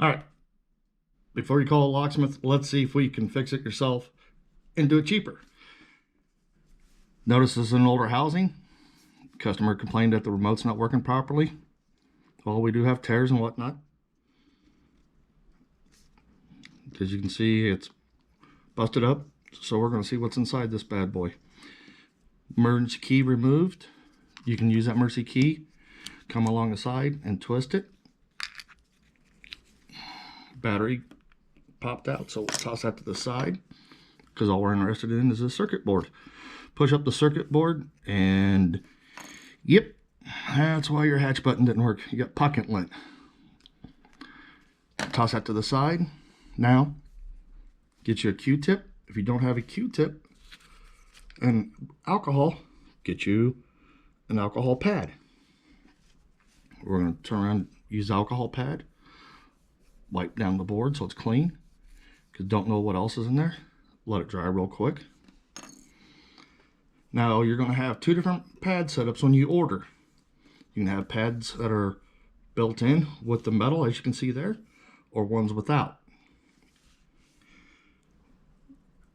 All right, before you call a locksmith, let's see if we can fix it yourself and do it cheaper. Notice this is an older housing. Customer complained that the remote's not working properly. Well, we do have tears and whatnot. As you can see, it's busted up. So we're going to see what's inside this bad boy. Emergency key removed. You can use that emergency key, come along the side and twist it. Battery popped out, so we'll toss that to the side because all we're interested in is the circuit board. Push up the circuit board and yep, that's why your hatch button didn't work. You got pocket lint. Toss that to the side. Now get you a Q-tip. If you don't have a Q-tip and alcohol, get you an alcohol pad. We're going to turn around, use the alcohol pad, wipe down the board so it's clean, because don't know what else is in there. Let it dry real quick. Now you're going to have two different pad setups when you order. You can have pads that are built in with the metal, as you can see there, or ones without.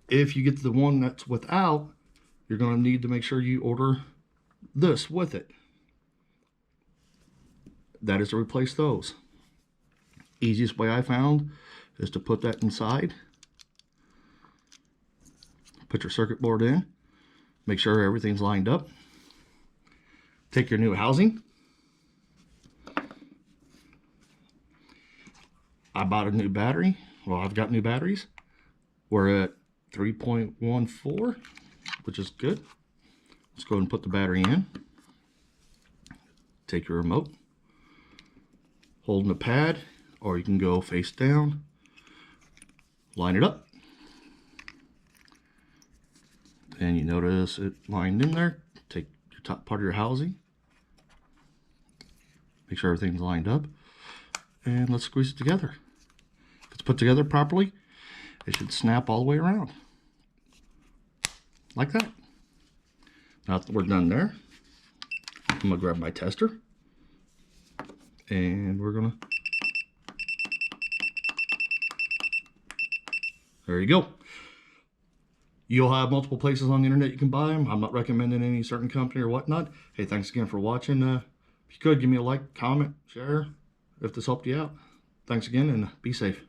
If you get the one that's without, you're going to need to make sure you order this with it. That is to replace those. Easiest way I found is to put that inside. Put your circuit board in. Make sure everything's lined up. Take your new housing. I bought a new battery. Well, I've got new batteries. We're at 3.14, which is good. Let's go ahead and put the battery in. Take your remote, holding the pad, or you can go face down, line it up. And you notice it lined in there. Take your top part of your housing. Make sure everything's lined up. And let's squeeze it together. If it's put together properly, it should snap all the way around. Like that. Now that we're done there, I'm going to grab my tester. And we're going to... There you go. You'll have multiple places on the internet you can buy them. I'm not recommending any certain company or whatnot. Hey, thanks again for watching. If you could, give me a like, comment, share if this helped you out. Thanks again, and be safe.